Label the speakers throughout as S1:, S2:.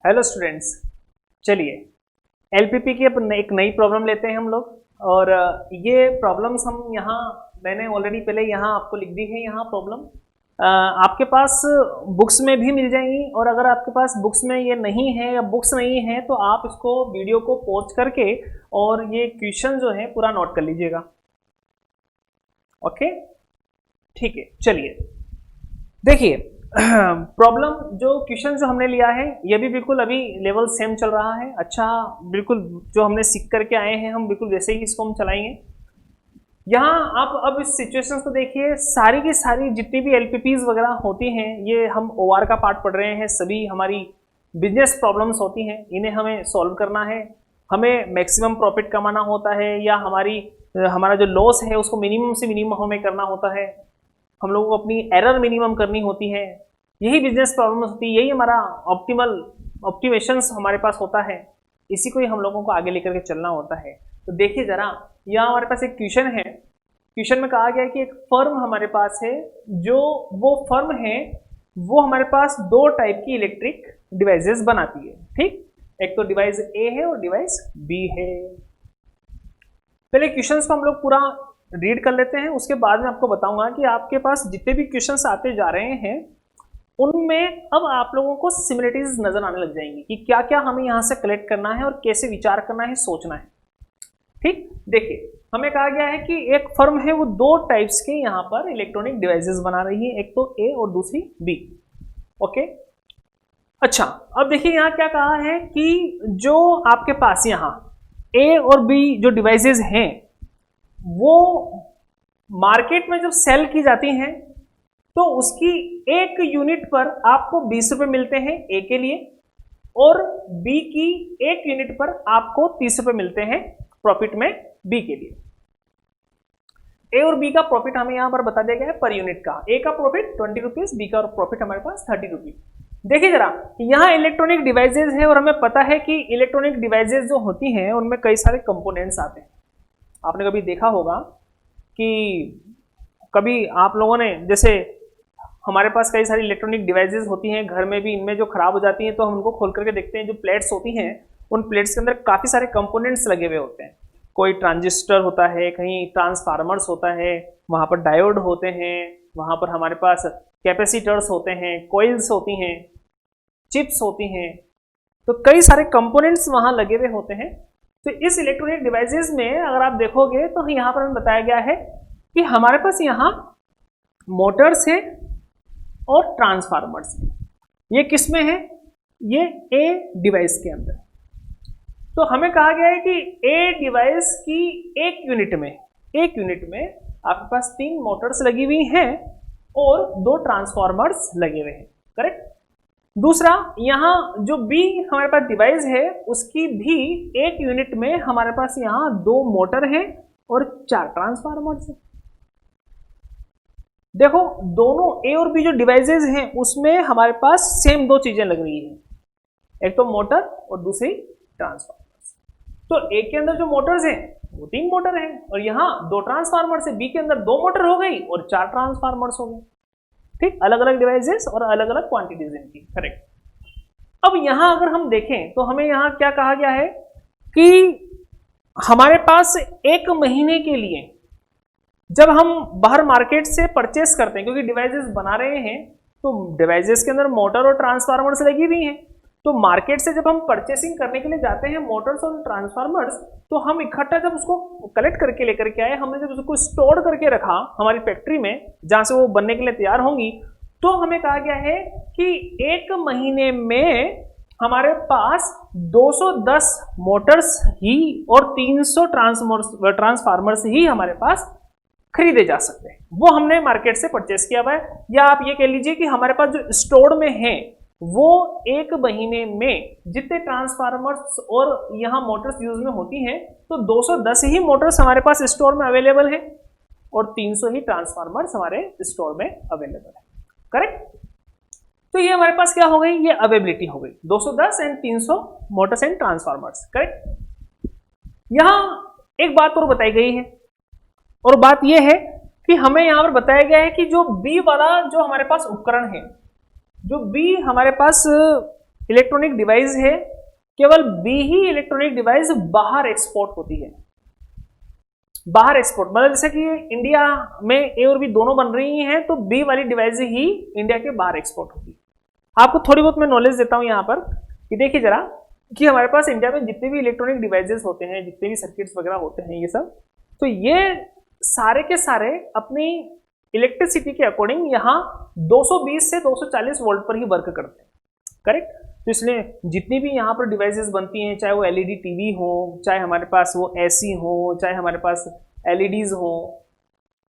S1: Hello students, चलिए LPP की अब एक नई प्रॉब्लम लेते हैं हम लोग। और ये प्रॉब्लम्स हम यहाँ मैंने ऑलरेडी पहले यहाँ आपको लिख दी है। यहाँ प्रॉब्लम आपके पास बुक्स में भी मिल जाएंगी, और अगर आपके पास बुक्स में ये नहीं है या बुक्स नहीं है तो आप इसको वीडियो को पॉज करके और ये क्वेश्चन जो है पूरा नोट कर लीजिएगा। ओके, ठीक है। चलिए देखिए, प्रॉब्लम जो क्वेश्चन जो हमने लिया है ये भी बिल्कुल अभी लेवल सेम चल रहा है। अच्छा, बिल्कुल जो हमने सीख करके आए हैं हम बिल्कुल वैसे ही इसको हम चलाएंगे। यहाँ आप अब इस सिचुएशन को देखिए, सारी की सारी जितनी भी एलपीपीज वगैरह होती हैं ये हम ओआर का पार्ट पढ़ रहे हैं। सभी हमारी बिजनेस प्रॉब्लम्स होती हैं, इन्हें हमें सॉल्व करना है। हमें मैक्सिमम प्रॉफिट कमाना होता है या हमारा जो लॉस है उसको मिनिमम से मिनिमम हमें करना होता है। हम लोगों को अपनी एरर मिनिमम करनी होती है। यही बिजनेस प्रॉब्लम होती है, यही हमारा ऑप्टिमेशंस हमारे पास होता है। इसी को ही हम लोगों को आगे लेकर के चलना होता है। तो देखिए जरा, यहाँ हमारे पास एक क्वेश्चन है। क्वेश्चन में कहा गया है कि एक फर्म हमारे पास है, जो वो फर्म है वो हमारे पास दो टाइप की इलेक्ट्रिक डिवाइसेस बनाती है। ठीक, एक तो डिवाइस ए है और डिवाइस बी है। पहले क्वेश्चंस को हम लोग पूरा रीड कर लेते हैं, उसके बाद में आपको बताऊंगा कि आपके पास जितने भी क्वेश्चंस आते जा रहे हैं उनमें अब आप लोगों को सिमिलरिटीज नजर आने लग जाएंगी कि क्या क्या हमें यहां से कलेक्ट करना है और कैसे विचार करना है, सोचना है। ठीक, देखिए हमें कहा गया है कि एक फर्म है वो दो टाइप्स के यहाँ पर इलेक्ट्रॉनिक डिवाइसेस बना रही है, एक तो ए और दूसरी बी। ओके, अच्छा अब देखिए यहाँ क्या कहा है कि जो आपके पास यहाँ ए और बी जो डिवाइसेस हैं वो मार्केट में जब सेल की जाती हैं तो उसकी एक यूनिट पर आपको 20 रुपए मिलते हैं ए के लिए, और बी की एक यूनिट पर आपको 30 रुपए मिलते हैं प्रॉफिट में बी के लिए। ए और बी का प्रॉफिट हमें यहां पर बता दिया गया है पर यूनिट का। ए का प्रॉफिट 20 रुपीज, बी का प्रॉफिट हमारे पास 30 रुपीज। देखिए जरा, यहां इलेक्ट्रॉनिक डिवाइसेज है और हमें पता है कि इलेक्ट्रॉनिक डिवाइसेज जो होती हैं उनमें कई सारे कंपोनेंट्स आते हैं। आपने कभी देखा होगा कि कभी आप लोगों ने, जैसे हमारे पास कई सारी इलेक्ट्रॉनिक डिवाइसेस होती हैं घर में भी, इनमें जो खराब हो जाती हैं तो हम उनको खोल करके देखते हैं। जो प्लेट्स होती हैं उन प्लेट्स के अंदर काफ़ी सारे कंपोनेंट्स लगे हुए होते हैं। कोई ट्रांजिस्टर होता है, कहीं ट्रांसफार्मर्स होता है, वहाँ पर डायोड होते हैं, वहाँ पर हमारे पास कैपेसिटर्स होते हैं, कोइल्स होती हैं, चिप्स होती हैं। तो कई सारे कंपोनेंट्स वहाँ लगे हुए होते हैं। तो इस इलेक्ट्रॉनिक डिवाइसेस में अगर आप देखोगे तो यहाँ पर हमें बताया गया है कि हमारे पास यहाँ मोटर्स हैं और ट्रांसफार्मर्स हैं। ये किस में है? ये ए डिवाइस के अंदर। तो हमें कहा गया है कि ए डिवाइस की एक यूनिट में आपके पास 3 मोटर्स लगी हुई हैं और 2 ट्रांसफार्मर्स लगे हुए हैं। करेक्ट। दूसरा, यहाँ जो बी हमारे पास डिवाइस है उसकी भी एक यूनिट में हमारे पास यहाँ 2 मोटर हैं और 4 ट्रांसफार्मर्स हैं। देखो, दोनों ए और बी जो डिवाइसेस हैं उसमें हमारे पास सेम 2 चीजें लग रही हैं, एक तो मोटर और दूसरी ट्रांसफार्मर्स। तो ए के अंदर जो मोटर्स हैं वो 3 मोटर हैं और यहाँ 2 ट्रांसफार्मर्स है। बी के अंदर 2 मोटर हो गई और 4 ट्रांसफार्मर्स हो गए। ठीक, अलग अलग डिवाइसेस और अलग अलग क्वांटिटीज इनकी। करेक्ट। अब यहाँ अगर हम देखें तो हमें यहाँ क्या कहा गया है कि हमारे पास एक महीने के लिए जब हम बाहर मार्केट से परचेस करते हैं, क्योंकि डिवाइसेस बना रहे हैं तो डिवाइसेस के अंदर मोटर और ट्रांसफार्मर्स लगी हुई हैं, तो मार्केट से जब हम परचेसिंग करने के लिए जाते हैं मोटर्स और ट्रांसफार्मर्स, तो हम इकट्ठा जब उसको कलेक्ट करके लेकर के आए, हमने जब उसको स्टोर करके रखा हमारी फैक्ट्री में जहां से वो बनने के लिए तैयार होंगी, तो हमें कहा गया है कि एक महीने में हमारे पास 210 मोटर्स ही और 300 ट्रांसफार्मर्स ही हमारे पास खरीदे जा सकते हैं। वो हमने मार्केट से परचेस किया हुआ है, या आप ये कह लीजिए कि हमारे पास जो स्टोर में है वो एक महीने में जितने ट्रांसफार्मर्स और यहाँ मोटर्स यूज में होती हैं तो 210 ही मोटर्स हमारे पास स्टोर में अवेलेबल है और 300 ही ट्रांसफार्मर्स हमारे स्टोर में अवेलेबल है। करेक्ट। तो ये हमारे पास क्या हो गई, ये अवेलेबिलिटी हो गई 210 and 300 Motors and transformers. Correct. यहां एक बात और बताई गई है, और बात यह है कि हमें यहां पर बताया गया है कि जो बी वाला जो हमारे पास उपकरण है, जो बी हमारे पास इलेक्ट्रॉनिक डिवाइस है, केवल बी ही इलेक्ट्रॉनिक डिवाइस बाहर एक्सपोर्ट होती है। बाहर एक्सपोर्ट मतलब जैसे कि इंडिया में ए और बी दोनों बन रही हैं, तो बी वाली डिवाइस ही इंडिया के बाहर एक्सपोर्ट होगी। आपको थोड़ी बहुत मैं नॉलेज देता हूं यहां पर कि देखिए जरा कि हमारे पास इंडिया में जितने भी इलेक्ट्रॉनिक डिवाइसेस होते हैं, जितने भी सर्किट्स वगैरह होते हैं, ये सब, तो ये सारे के सारे अपनी इलेक्ट्रिसिटी के अकॉर्डिंग यहाँ 220 से 240 वोल्ट पर ही वर्क करते हैं, करेक्ट। तो इसलिए जितनी भी यहाँ पर डिवाइसेस बनती हैं, चाहे वो एलईडी टीवी हो, चाहे हमारे पास वो एसी हो, चाहे हमारे पास एलईडीज हो,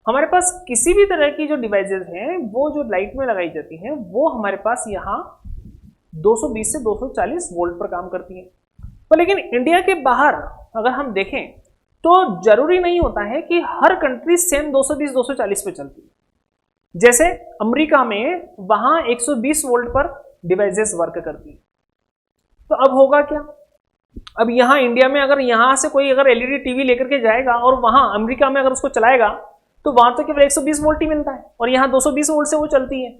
S1: हमारे पास किसी भी तरह की जो डिवाइसेस हैं वो जो लाइट में लगाई जाती हैं वो हमारे पास यहाँ 220 से 240 वोल्ट पर काम करती हैं। तो लेकिन इंडिया के बाहर अगर हम देखें तो जरूरी नहीं होता है कि हर कंट्री सेम 220-240 पे चलती है। जैसे अमेरिका में वहां 120 वोल्ट पर डिवाइसेस वर्क करती है। तो अब होगा क्या, अब यहां इंडिया में अगर यहां से कोई अगर एलईडी टीवी लेकर के जाएगा और वहां अमेरिका में अगर उसको चलाएगा तो वहां तो केवल 120 वोल्ट ही मिलता है और यहां 220 वोल्ट से वो चलती है,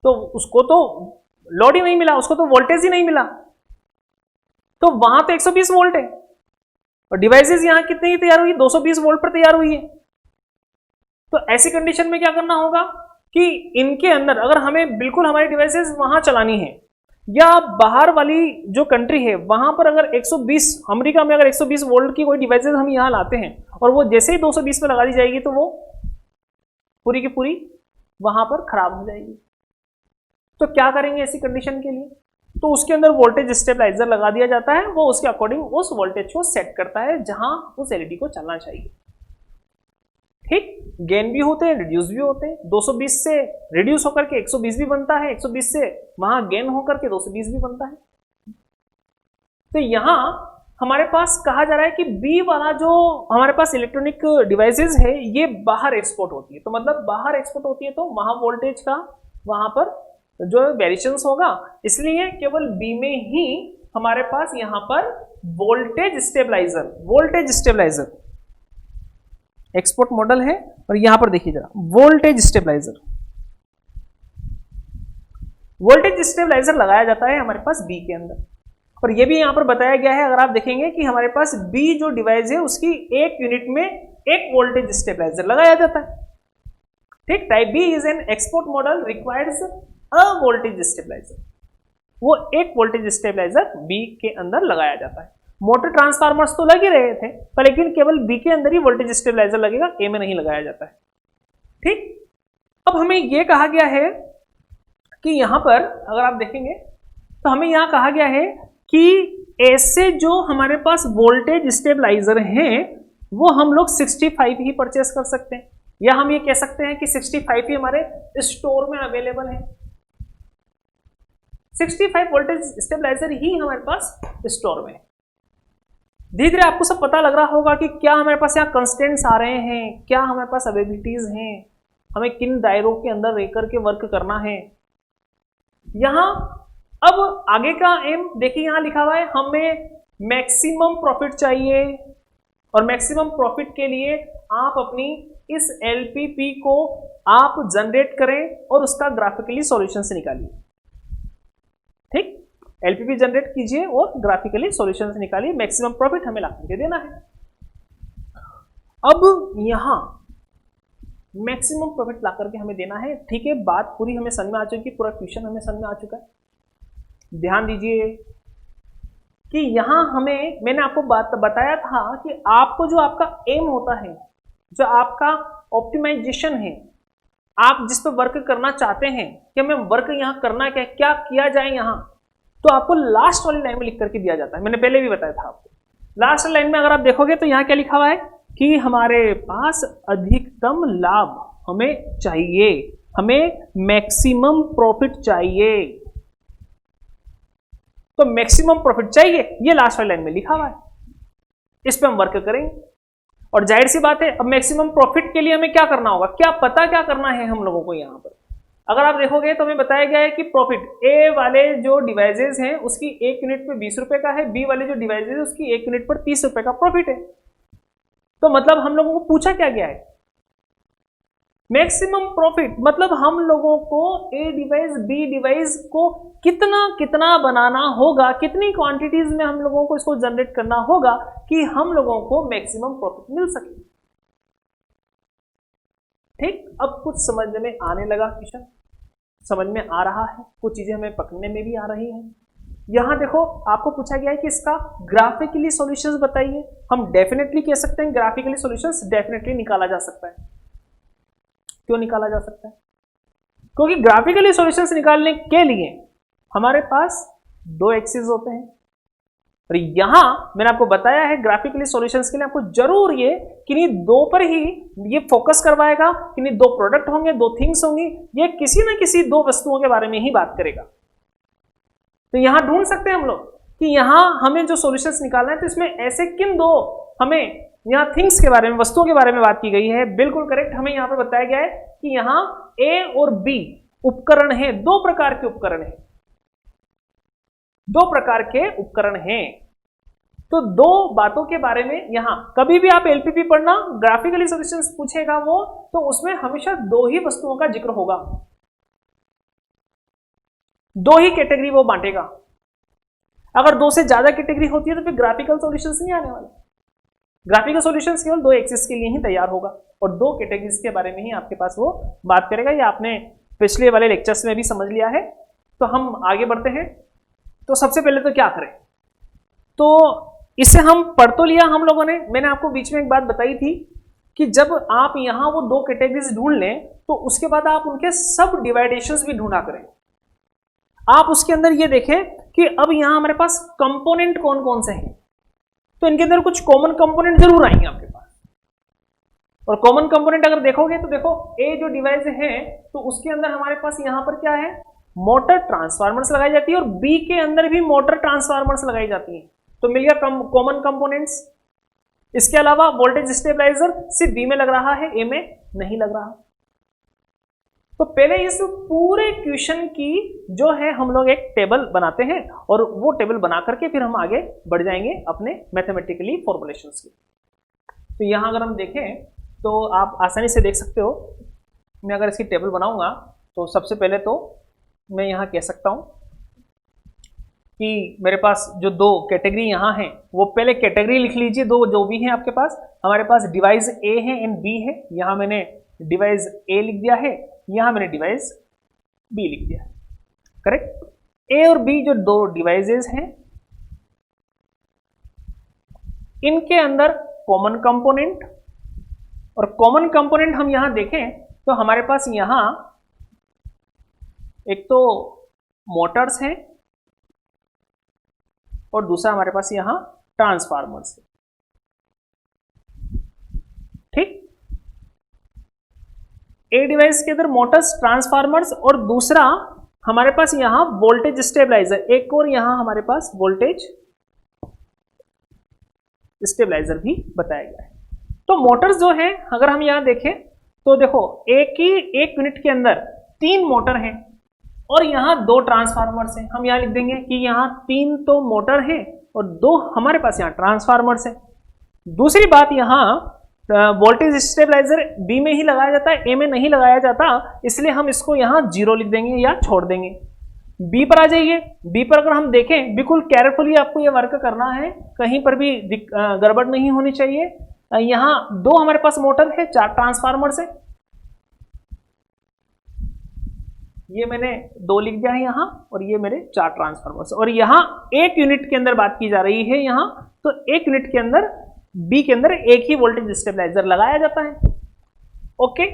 S1: तो उसको तो लोड ही नहीं मिला, उसको तो वोल्टेज ही नहीं मिला। तो वहां तो 120 वोल्ट है और डिवाइसेस यहां कितने ही तैयार हुई, 220 वोल्ट पर तैयार हुई है। तो ऐसी कंडीशन में क्या करना होगा कि इनके अंदर अगर हमें बिल्कुल हमारी डिवाइसेस वहां चलानी है या बाहर वाली जो कंट्री है वहां पर अगर 120, अमेरिका में अगर 120 वोल्ट की कोई डिवाइसेस हम यहां लाते हैं और वो जैसे ही 220 पे लगा दी जाएगी तो वो पूरी की पूरी वहां पर खराब हो जाएगी। तो क्या करेंगे ऐसी कंडीशन के लिए, तो उसके अंदर वोल्टेज स्टेबलाइजर लगा दिया जाता है, वो उसके अकॉर्डिंग उस वोल्टेज को सेट करता है जहां उस एलईडी को चलना चाहिए। ठीक, गेन भी होते हैं, रिड्यूस भी होते हैं। 220 से रिड्यूस होकर के 120 भी बनता है, 120 से वहां गेन होकर के 220 भी बनता है। तो यहां हमारे पास कहा जा रहा है कि बी वाला जो हमारे पास इलेक्ट्रॉनिक डिवाइसेस है ये बाहर एक्सपोर्ट होती है। तो मतलब बाहर एक्सपोर्ट होती है तो वहां वोल्टेज का वहां पर जो वेरिएशंस होगा, इसलिए केवल बी में ही हमारे पास यहां पर वोल्टेज स्टेबलाइजर एक्सपोर्ट मॉडल है। और यहां पर देखिए जरा वोल्टेज स्टेबलाइजर लगाया जाता है हमारे पास बी के अंदर। और ये भी यहां पर बताया गया है, अगर आप देखेंगे कि हमारे पास बी जो डिवाइस है उसकी एक यूनिट में एक वोल्टेज स्टेबलाइजर लगाया जाता है। ठीक, type B is an export model requires a voltage stabiliser, वो एक वोल्टेज स्टेबलाइजर बी के अंदर लगाया जाता है। मोटर ट्रांसफार्मर्स तो लग ही रहे थे पर लेकिन केवल बी के अंदर ही वोल्टेज स्टेबलाइजर लगेगा, ए में नहीं लगाया जाता है। ठीक, अब हमें यह कहा गया है कि यहां पर अगर आप देखेंगे तो हमें यहां कहा गया है कि ऐसे जो हमारे पास वोल्टेज स्टेबलाइजर हैं वो हम लोग 65 ही परचेस कर सकते हैं, या हम ये कह सकते हैं कि 65 ही हमारे स्टोर में अवेलेबल है। 65 वोल्टेज स्टेबलाइजर ही हमारे पास स्टोर में है। धीरे धीरे आपको सब पता लग रहा होगा कि क्या हमारे पास यहाँ कंस्टेंट्स आ रहे हैं, क्या हमारे पास अवेबिलिटीज हैं, हमें किन दायरों के अंदर रहकर के वर्क करना है। यहां अब आगे का एम देखिए, यहां लिखा हुआ है हमें मैक्सिमम प्रॉफिट चाहिए और मैक्सिमम प्रॉफिट के लिए आप अपनी इस एलपीपी को आप जनरेट करें और उसका ग्राफिकली सॉल्यूशन से निकालिए। ठीक, एलपीपी जनरेट कीजिए और ग्राफिकली सॉल्यूशन से निकालिए, मैक्सिमम प्रॉफिट हमें ला करके देना है। अब यहां मैक्सिमम प्रॉफिट ला करके हमें देना है। ठीक है, बात पूरी हमें समझ में आ चुकी, पूरा क्वेश्चन हमें समझ में आ चुका है। ध्यान दीजिए कि यहां हमें, मैंने आपको बताया था कि आपको जो आपका एम होता है, जो आपका ऑप्टिमाइजेशन है, आप जिस पर वर्क करना चाहते हैं कि हमें वर्क यहां करना क्या किया जाए यहां, तो आपको लास्ट वाली लाइन में लिख करके दिया जाता है। मैंने पहले भी बताया था आपको, लास्ट वाली लाइन में अगर आप देखोगे तो यहां क्या लिखा हुआ है कि हमारे पास अधिकतम लाभ हमें चाहिए, हमें मैक्सिमम प्रॉफिट चाहिए। तो मैक्सिमम प्रॉफिट चाहिए, ये लास्ट वाली लाइन में लिखा हुआ है, इस पे हम वर्क करेंगे। और जाहिर सी बात है अब मैक्सिमम प्रॉफिट के लिए हमें क्या करना होगा, क्या करना है हम लोगों को। यहां पर अगर आप देखोगे तो हमें बताया गया है कि प्रॉफिट ए वाले जो डिवाइसेस हैं उसकी एक यूनिट पे 20 रुपए का है, बी वाले जो डिवाइसेस है उसकी एक यूनिट पर 30 रुपए का प्रॉफिट है। तो मतलब हम लोगों को पूछा क्या गया है मैक्सिमम प्रॉफिट मतलब हम लोगों को ए डिवाइस बी डिवाइस को कितना कितना बनाना होगा, कितनी क्वांटिटीज में हम लोगों को इसको जनरेट करना होगा कि हम लोगों को मैक्सिमम प्रॉफिट मिल सके। ठीक, अब कुछ समझने में आने लगा, क्वेश्चन समझ में आ रहा है, कुछ चीजें हमें पकड़ने में भी आ रही हैं। यहां देखो आपको पूछा गया है कि इसका ग्राफिकली सॉल्यूशंस बताइए। हम डेफिनेटली कह सकते हैं ग्राफिकली सॉल्यूशंस डेफिनेटली निकाला जा सकता है। क्यों निकाला जा सकता है? क्योंकि ग्राफिकली सॉल्यूशंस निकालने के लिए हमारे पास दो एक्सिस होते हैं, और यहां मैंने आपको बताया है ग्राफिकली सॉल्यूशंस के लिए आपको जरूर ये किन्हीं दो पर ही ये फोकस करवाएगा, किन्हीं दो प्रोडक्ट होंगे, दो थिंग्स होंगी, ये किसी ना किसी दो वस्तुओं के बारे में ही बात करेगा। तो यहां ढूंढ सकते हैं हम लोग कि यहां हमें जो सॉल्यूशंस निकालना है तो इसमें ऐसे किन दो हमें यहां थिंग्स के बारे में, वस्तुओं के बारे में बात की गई है। बिल्कुल करेक्ट, हमें यहां पर बताया गया है कि यहां ए और बी उपकरण है, दो प्रकार के उपकरण है, दो प्रकार के उपकरण हैं। तो दो बातों के बारे में यहां कभी भी आप एलपीपी पढ़ना, ग्राफिकली सॉल्यूशंस पूछेगा वो, तो उसमें हमेशा दो ही वस्तुओं का जिक्र होगा, दो ही कैटेगरी वो बांटेगा। अगर दो से ज्यादा कैटेगरी होती है तो फिर ग्राफिकल सॉल्यूशंस नहीं आने वाले। ग्राफिकल सॉल्यूशंस केवल दो एक्सिस के लिए ही तैयार होगा और दो कैटेगरीज के बारे में ही आपके पास वो बात करेगा। ये आपने पिछले वाले लेक्चर्स में भी समझ लिया है। तो हम आगे बढ़ते हैं। तो सबसे पहले तो क्या करें, तो इससे हम पढ़ तो लिया हम लोगों ने। मैंने आपको बीच में एक बात बताई थी कि जब आप यहां वो दो कैटेगरीज ढूंढ लें तो उसके बाद आप उनके सब डिवाइडेशंस भी ढूंढा करें। आप उसके अंदर ये देखें कि अब यहां हमारे पास कंपोनेंट कौन कौन से हैं, तो इनके अंदर कुछ कॉमन कंपोनेंट जरूर आएंगे आपके पास। और कॉमन कंपोनेंट अगर देखोगे तो देखो ए जो डिवाइस है तो उसके अंदर हमारे पास यहां पर क्या है, मोटर ट्रांसफार्मर्स लगाई जाती है, और बी के अंदर भी मोटर ट्रांसफार्मर्स लगाई जाती है। तो मिल गया कॉमन कंपोनेंट्स। इसके अलावा वोल्टेज स्टेबलाइजर सिर्फ बी में लग रहा है, ए में नहीं लग रहा। तो पहले इस पूरे क्वेश्चन की जो है हम लोग एक टेबल बनाते हैं और वो टेबल बना करके फिर हम आगे बढ़ जाएंगे अपने मैथमेटिकली फॉर्मुलेशंस की। तो यहां अगर हम देखें तो आप आसानी से देख सकते हो, मैं अगर इसकी टेबल बनाऊंगा तो सबसे पहले तो मैं यहां कह सकता हूं कि मेरे पास जो दो कैटेगरी यहां हैं वो पहले कैटेगरी लिख लीजिए, दो जो भी हैं आपके पास। हमारे पास डिवाइस ए है एंड बी है, यहां मैंने डिवाइस ए लिख दिया है, यहां मैंने डिवाइस बी लिख दिया है। करेक्ट। ए और बी जो दो डिवाइसेस हैं इनके अंदर कॉमन कंपोनेंट, और कॉमन कंपोनेंट हम यहां देखें तो हमारे पास यहां एक तो मोटर्स हैं और दूसरा हमारे पास यहां ट्रांसफार्मर्स है। ठीक, ए डिवाइस के अंदर मोटर्स, ट्रांसफार्मर्स और दूसरा हमारे पास यहां वोल्टेज स्टेबलाइजर, एक और यहां हमारे पास वोल्टेज स्टेबलाइजर भी बताया गया है। तो मोटर्स जो है अगर हम यहां देखें तो देखो एक यूनिट के अंदर 3 मोटर हैं और यहां 2 ट्रांसफार्मर्स हैं। हम यहां लिख देंगे कि यहां 3 तो मोटर हैं और 2 हमारे पास यहां ट्रांसफार्मर्स हैं। दूसरी बात, यहां वोल्टेज स्टेबलाइजर बी में ही लगाया जाता है, ए में नहीं लगाया जाता, इसलिए हम इसको यहां 0 लिख देंगे या छोड़ देंगे। बी पर आ जाइए। बी पर अगर हम देखें, बिल्कुल केयरफुली आपको यह वर्क करना है, कहीं पर भी गड़बड़ नहीं होनी चाहिए। यहां 2 हमारे पास मोटर है, 4 ट्रांसफार्मर्स है, ये मैंने 2 लिख दिया है यहां, और ये मेरे 4 ट्रांसफार्मर्स। और यहां एक यूनिट के अंदर बात की जा रही है यहां, तो एक यूनिट के अंदर बी के अंदर एक ही वोल्टेज स्टेबलाइजर लगाया जाता है। ओके,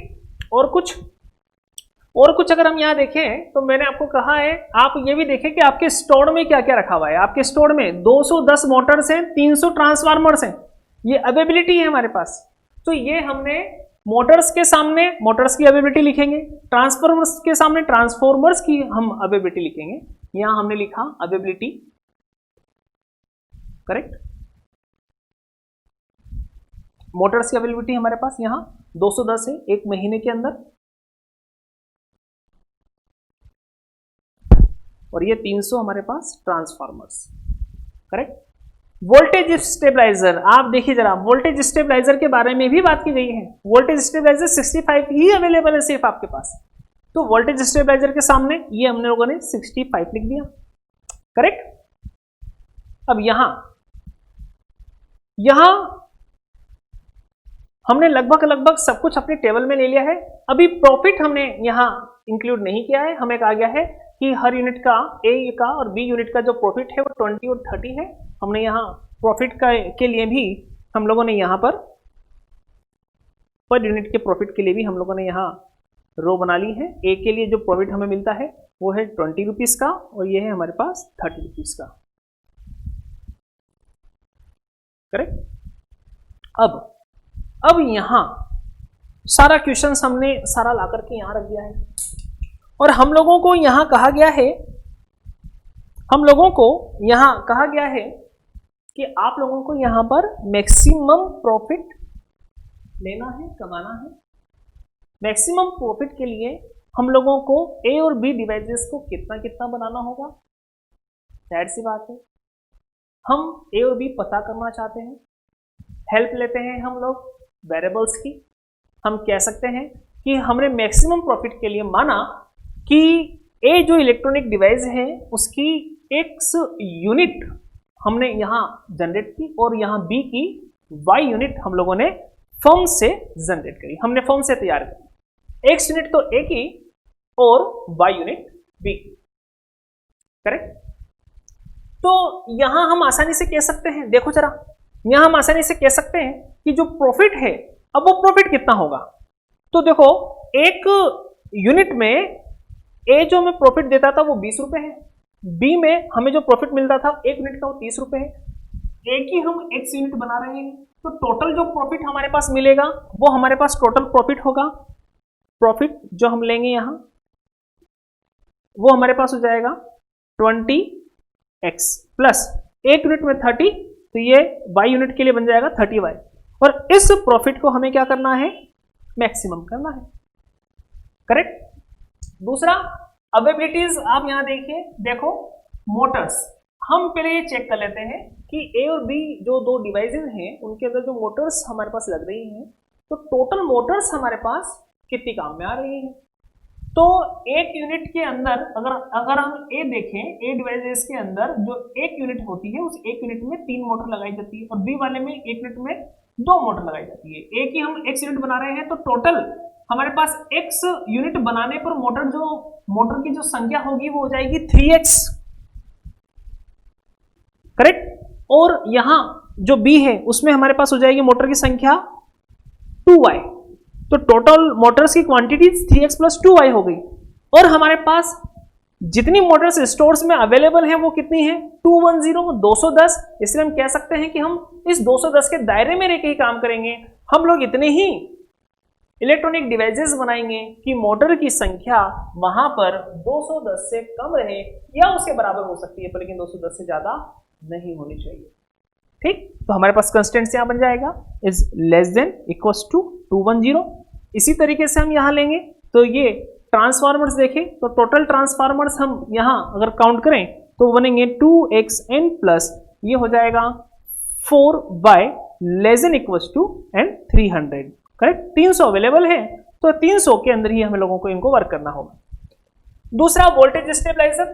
S1: और कुछ अगर हम यहां देखें तो मैंने आपको कहा है आप ये भी देखें कि आपके स्टोर में क्या क्या रखा हुआ है। आपके स्टोर में 210 मोटर्स हैं, 300 ट्रांसफार्मर्स हैं, ये अवेबिलिटी है हमारे पास। तो ये हमने मोटर्स के सामने मोटर्स की अवेबिलिटी लिखेंगे, ट्रांसफार्मर्स के सामने ट्रांसफार्मर्स की हम अवेबिलिटी लिखेंगे। यहां हमने लिखा अवेबिलिटी। करेक्ट। मोटर्स की अवेलेबिलिटी हमारे पास यहां 210 है एक महीने के अंदर, और ये 300 हमारे पास ट्रांसफार्मर्स। करेक्ट। वोल्टेज स्टेबलाइजर, आप देखिए जरा, वोल्टेज स्टेबलाइजर के बारे में भी बात की गई है। वोल्टेज स्टेबलाइजर 65 ही अवेलेबल है सिर्फ आपके पास, तो वोल्टेज स्टेबलाइजर के सामने ये हमने लोगों ने 65 लिख दिया, करेक्ट। अब यहां हमने लगभग सब कुछ अपने टेबल में ले लिया है। अभी प्रॉफिट हमने यहां इंक्लूड नहीं किया है, हमें कहा गया है कि हर यूनिट का, ए का और बी यूनिट का जो प्रॉफिट है वो 20 और 30 है। हमने यहाँ प्रॉफिट के लिए भी हम लोगों ने यहाँ पर यूनिट के प्रॉफिट के लिए भी हम लोगों ने यहाँ रो बना ली है। ए के लिए जो प्रॉफिट हमें मिलता है वो है 20 रुपीज का और ये है हमारे पास 30 रुपीज का, करेक्ट। अब यहाँ सारा क्वेश्चन हमने सारा ला करके यहाँ रख दिया है और हम लोगों को यहाँ कहा गया है कि आप लोगों को यहाँ पर मैक्सिमम प्रॉफिट लेना है, कमाना है। मैक्सिमम प्रॉफिट के लिए हम लोगों को ए और बी डिवाइसेस को कितना कितना बनाना होगा, जाहिर सी बात है हम ए और बी पता करना चाहते हैं। हेल्प लेते हैं हम लोग वेरिएबल्स की। हम कह सकते हैं कि हमने मैक्सिमम प्रॉफिट के लिए माना कि ए जो इलेक्ट्रॉनिक डिवाइस है उसकी एक्स यूनिट हमने यहाँ जनरेट की और यहाँ बी की वाई यूनिट हम लोगों ने फर्म से जनरेट करी, हमने फर्म से तैयार करी। एक्स यूनिट तो ए की और वाई यूनिट बी की, करेक्ट। तो यहां हम आसानी से कह सकते हैं, देखो जरा, यहां हम आसानी से कह सकते हैं कि जो प्रॉफिट है, अब वो प्रॉफिट कितना होगा। तो देखो, एक यूनिट में ए जो हमें प्रॉफिट देता था वो 20 रुपए है, बी में हमें जो प्रॉफिट मिलता था एक यूनिट का वो 30 रुपए है। ए की हम एक्स यूनिट बना रहे हैं, तो टोटल जो प्रॉफिट हमारे पास मिलेगा वो हमारे पास टोटल प्रॉफिट होगा। प्रॉफिट जो हम लेंगे यहां वो हमारे पास हो जाएगा 20x प्लस एक यूनिट में 30, तो ये y यूनिट के लिए बन जाएगा 30y। और इस प्रॉफिट को हमें क्या करना है, मैक्सिमम करना है, करेक्ट। दूसरा, अवेबिलिटीज आप यहां देखिए, देखो मोटर्स, हम पहले ये चेक कर लेते हैं कि ए और बी जो दो डिवाइसेस हैं उनके अंदर जो मोटर्स हमारे पास लग रही हैं, तो टोटल मोटर्स हमारे पास कितनी काम में आ रही हैं। तो एक यूनिट के अंदर अगर हम ए देखें, ए डिवाइसेस के अंदर जो एक यूनिट होती है उस एक यूनिट में 3 मोटर लगाई जाती है और बी वाले में एक यूनिट में 2 मोटर लगाई जाती है। ए की हम एक्स यूनिट बना रहे हैं, तो टोटल हमारे पास एक्स यूनिट बनाने पर मोटर की जो संख्या होगी वो हो जाएगी 3x, करेक्ट। और यहां जो बी है उसमें हमारे पास हो जाएगी मोटर की संख्या 2y, तो टोटल मोटर्स की क्वांटिटी 3x प्लस 2y हो गई। और हमारे पास जितनी मोटर्स स्टोर्स में अवेलेबल हैं वो कितनी है, 210, इसलिए हम कह सकते हैं कि हम इस 210 के दायरे में रहकर ही काम करेंगे। हम लोग इतने ही इलेक्ट्रॉनिक डिवाइसेस बनाएंगे कि मोटर की संख्या वहां पर 210 से कम रहे या उसके बराबर हो सकती है, लेकिन 210 से ज्यादा नहीं होनी चाहिए, ठीक। तो हमारे पास कंस्टेंट्स यहां बन जाएगा is less than equals to 210। इसी तरीके से हम यहां लेंगे, तो ये ट्रांसफार्मर्स देखें तो टोटल ट्रांसफार्मर्स हम यहां अगर काउंट करें तो बनेंगे 2xn प्लस ये हो जाएगा 4y less than equals to and 300, correct. 300 available है, तो 300 के अंदर ही हमें लोगों को इनको वर्क करना होगा। दूसरा, वोल्टेज स्टेबलाइजर,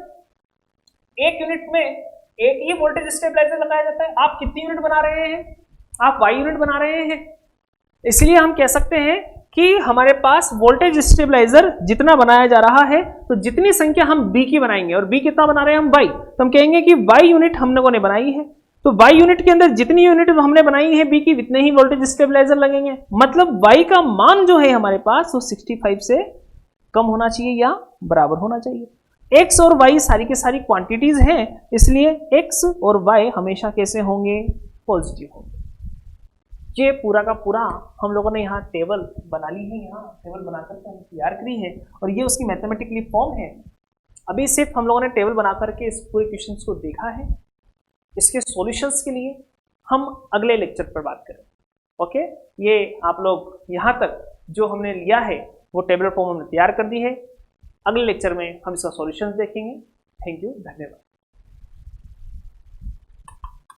S1: एक यूनिट में एक ही वोल्टेज स्टेबलाइजर लगाया जाता है। आप कितनी यूनिट बना रहे हैं, आप y यूनिट बना रहे हैं, इसलिए हम कह सकते हैं कि हमारे पास वोल्टेज स्टेबलाइजर जितना बनाया जा रहा है, तो जितनी संख्या हम b की बनाएंगे और b कितना बना रहे हैं हम y, तो हम कहेंगे कि y यूनिट हम लोगों ने बनाई है, तो y यूनिट के अंदर जितनी यूनिट हमने बनाई है b की उतने ही वोल्टेज स्टेबलाइजर लगेंगे। मतलब y का मान जो है हमारे पास वो 65 से कम होना चाहिए या बराबर होना चाहिए। x और y सारी के सारी क्वांटिटीज हैं, इसलिए x और y हमेशा कैसे होंगे, पॉजिटिव होंगे। ये पूरा का पूरा हम लोगों ने यहाँ टेबल बना ली है, यहाँ टेबल बनाकर के तैयार करी है और ये उसकी मैथमेटिकली फॉर्म है। अभी सिर्फ हम लोगों ने टेबल बना करके इस पूरे क्वेश्चंस को देखा है। इसके सॉल्यूशंस के लिए हम अगले लेक्चर पर बात करें, ओके। ये आप लोग यहाँ तक जो हमने लिया है वो टेबल फॉर्म हमने तैयार कर दी है। अगले लेक्चर में हम इसका सॉल्यूशंस देखेंगे। थैंक यू, धन्यवाद।